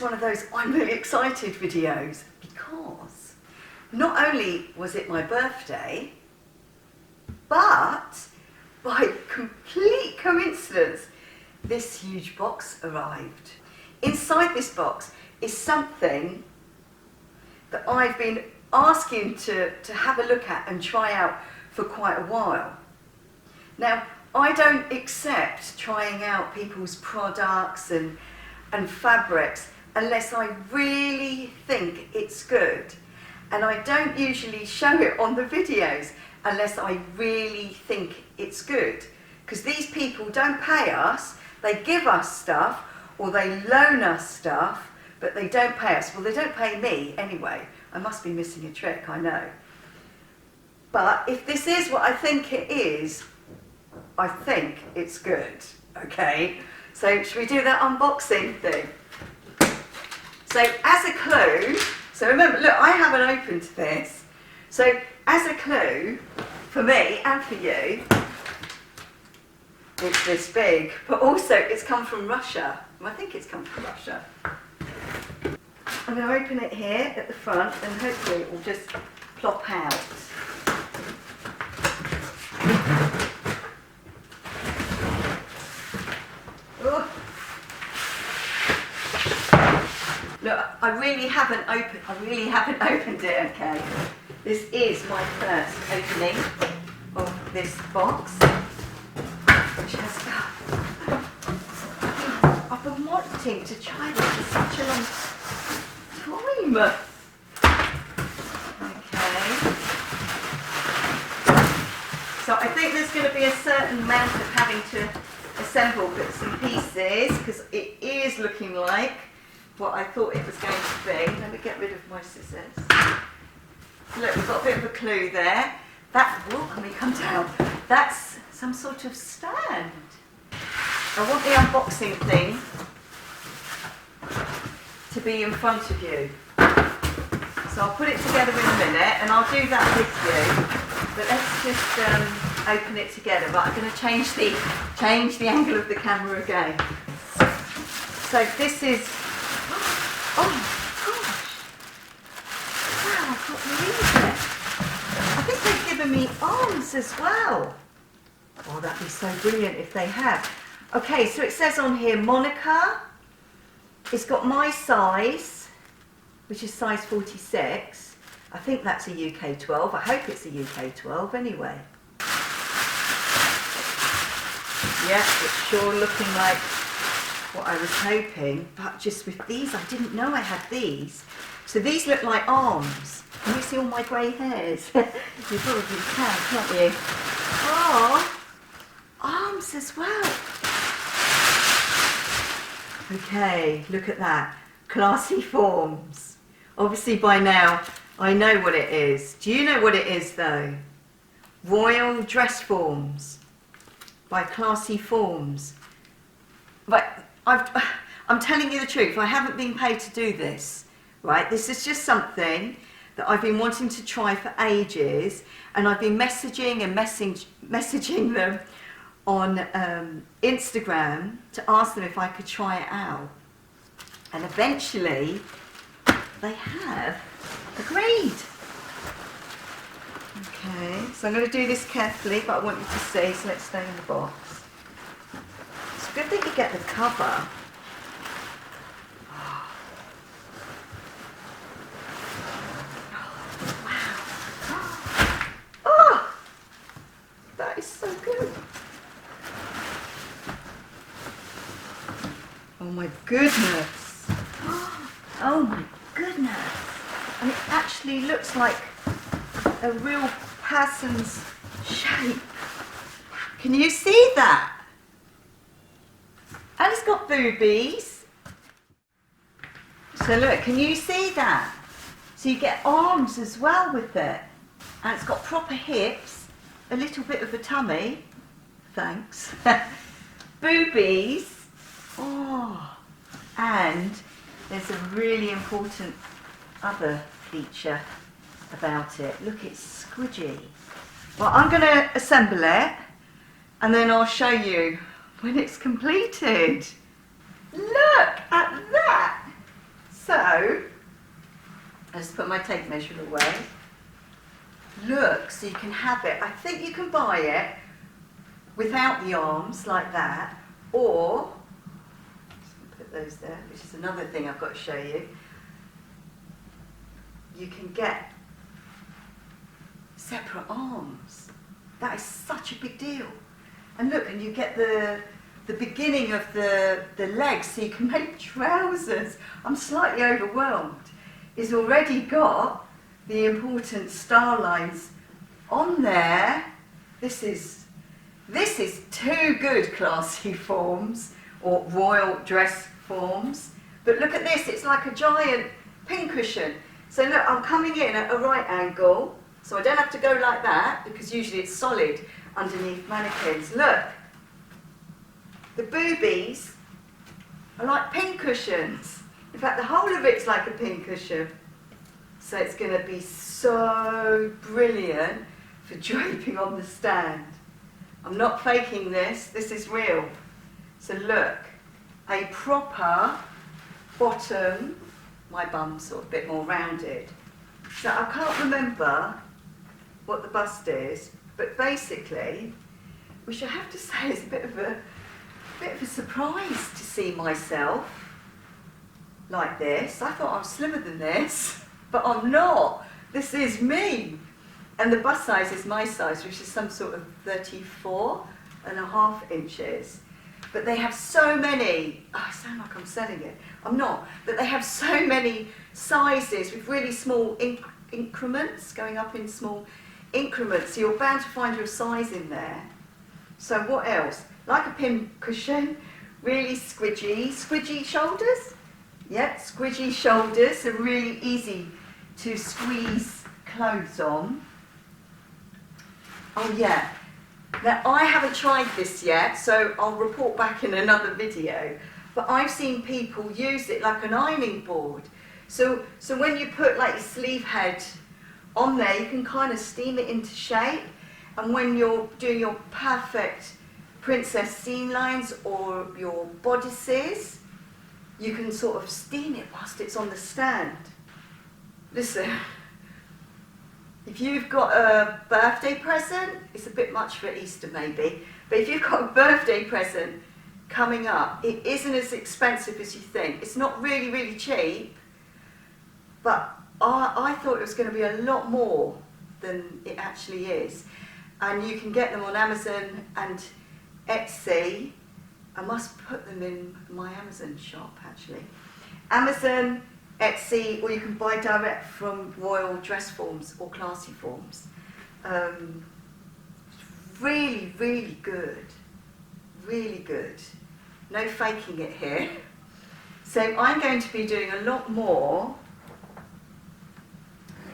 one of those I'm really excited videos because not only was it my birthday, but by complete coincidence, this huge box arrived. Inside this box is something that I've been asking to have a look at and try out for quite a while. Now, I don't accept trying out people's products and fabrics unless I really think it's good. And I don't usually show it on the videos unless I really think it's good. Because these people don't pay us, they give us stuff or they loan us stuff, but they don't pay us. Well, they don't pay me anyway. I must be missing a trick, I know. But if this is what I think it is, I think it's good, okay? So should we do that unboxing thing? So as a clue, so remember, look, I haven't opened this. So as a clue, for me and for you, it's this big, but also it's come from Russia. I think it's come from Russia. I'm going to open it here at the front and hopefully it will just plop out. Oh. Look, I really haven't opened it, okay? This is my first opening of this box, which has I've been wanting to try this for such a long time. Okay. So I think there's going to be a certain amount of having to assemble bits and pieces because it is looking like what I thought it was going to be. Let me get rid of my scissors. Look, we've got a bit of a clue there. Let me come down. That's some sort of stand. I want the unboxing thing to be in front of you. So I'll put it together in a minute and I'll do that with you. But let's just open it together. But I'm going to change the angle of the camera again. So this is, oh my gosh. Wow, I can't believe it. I think they've given me arms as well. Oh, that'd be so brilliant if they have. Okay, so it says on here, Monica. It's got my size, which is size 46. I think that's a UK 12. I hope it's a UK 12 anyway. Yeah, it's sure looking like what I was hoping, but just with these, I didn't know I had these. So these look like arms. Can you see all my grey hairs? You probably can, can't you? Oh, arms as well. Okay, look at that. Classy Forms. Obviously by now I know what it is. Do you know what it is though? Royal Dress Forms by Classy Forms. But I'm telling you the truth, I haven't been paid to do this, right? This is just something that I've been wanting to try for ages, and I've been messaging them on Instagram to ask them if I could try it out. And eventually, they have agreed. Okay, so I'm going to do this carefully, but I want you to see, so let's stay in the box. It's good that you get the cover. So good. Oh my goodness. Oh my goodness. And it actually looks like a real person's shape. Can you see that? And it's got boobies. So look, can you see that? So you get arms as well with it. And it's got proper hips. A little bit of a tummy, thanks. Boobies, oh, and there's a really important other feature about it. Look, it's squidgy. Well, I'm going to assemble it and then I'll show you when it's completed. Look at that! So, let's put my tape measure away. Look, so you can have it. I think you can buy it without the arms like that, or, just put those there, which is another thing I've got to show you. You can get separate arms. That is such a big deal. And look, and you get the beginning of the legs, so you can make trousers. I'm slightly overwhelmed. It's already got the important star lines on there. This is too good, classy forms or royal dress forms. But look at this, it's like a giant pincushion. So look, I'm coming in at a right angle, so I don't have to go like that, because usually it's solid underneath mannequins. Look, the boobies are like pincushions. In fact, the whole of it's like a pincushion. So it's going to be so brilliant for draping on the stand. I'm not faking this, this is real. So look, a proper bottom, my bum's sort of a bit more rounded. So I can't remember what the bust is, but basically, which I have to say is a bit of a surprise to see myself like this. I thought I was slimmer than this, but I'm not. This is me. And the bust size is my size, which is some sort of 34.5 inches. But they have so many, I sound like I'm selling it. I'm not, but they have so many sizes with really small increments, going up in small increments. So you're bound to find your size in there. So what else? Like a pin cushion, really squidgy shoulders. Yep, squidgy shoulders are really easy to squeeze clothes on. Oh yeah, now I haven't tried this yet, so I'll report back in another video, but I've seen people use it like an ironing board. So when you put like your sleeve head on there, you can kind of steam it into shape, and when you're doing your perfect princess seam lines or your bodices, you can sort of steam it whilst it's on the stand. Listen, if you've got a birthday present, it's a bit much for Easter maybe, but if you've got a birthday present coming up, it isn't as expensive as you think. It's not really, really cheap, but I thought it was going to be a lot more than it actually is. And you can get them on Amazon and Etsy. I must put them in my Amazon shop actually. Amazon, Etsy, or you can buy direct from Royal Dress Forms or Classy Forms. Really, really good. Really good. No faking it here. So I'm going to be doing a lot more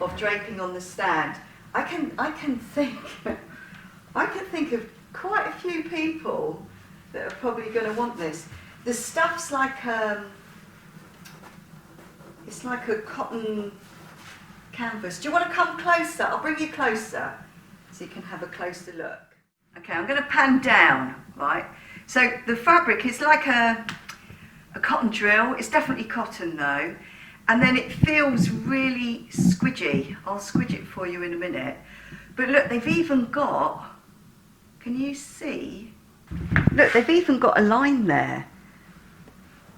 of draping on the stand. I can think of quite a few people that are probably going to want this. The stuff's like it's like a cotton canvas. Do you want to come closer? I'll bring you closer so you can have a closer look. Okay, I'm going to pan down, right? So the fabric is like a cotton drill. It's definitely cotton though. And then it feels really squidgy. I'll squidge it for you in a minute. But look, they've even got, can you see? Look, they've even got a line there,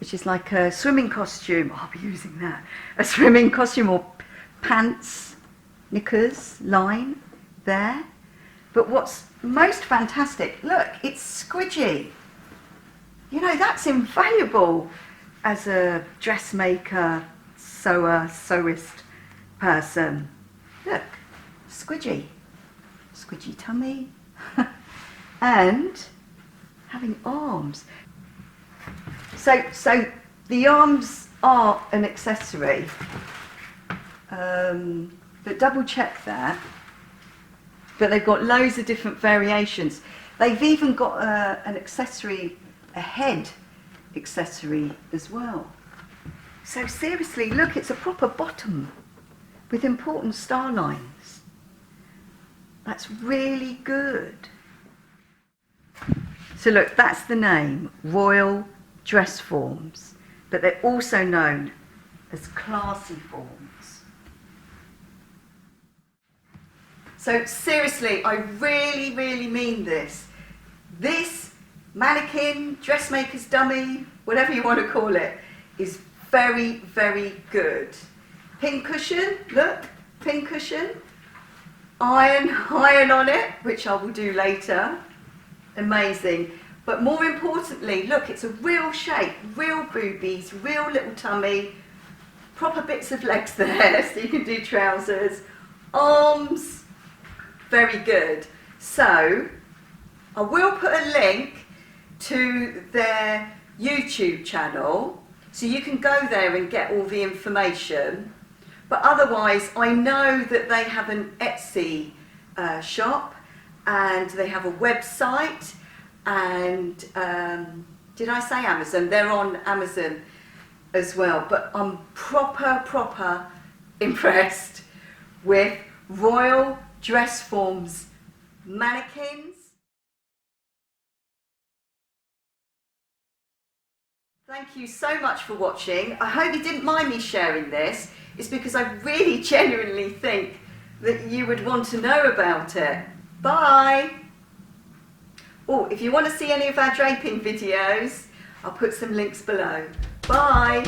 which is like a swimming costume. I'll be using that. A swimming costume or pants, knickers line there. But what's most fantastic, look, it's squidgy. You know, that's invaluable as a dressmaker, sewer, sewist person. Look, squidgy. Squidgy tummy. And having arms. So the arms are an accessory, but double check that. But they've got loads of different variations. They've even got an accessory, a head accessory as well. So seriously, look, it's a proper bottom with important star lines. That's really good. So look, that's the name, Royal Dress Forms, but they're also known as classy forms. So seriously, I really, really mean this. This mannequin, dressmaker's dummy, whatever you want to call it, is very, very good. Pin cushion, look, pin cushion. Iron on it, which I will do later. Amazing. But more importantly, look, it's a real shape, real boobies, real little tummy, proper bits of legs there, so you can do trousers, arms, very good. So, I will put a link to their YouTube channel, so you can go there and get all the information. But otherwise, I know that they have an Etsy shop, and they have a website, and did I say Amazon? They're on Amazon as well. But I'm proper impressed with Royal Dress Forms mannequins. Thank you so much for watching. I hope you didn't mind me sharing this. It's because I really genuinely think that you would want to know about it. Bye! Oh, if you want to see any of our draping videos, I'll put some links below. Bye!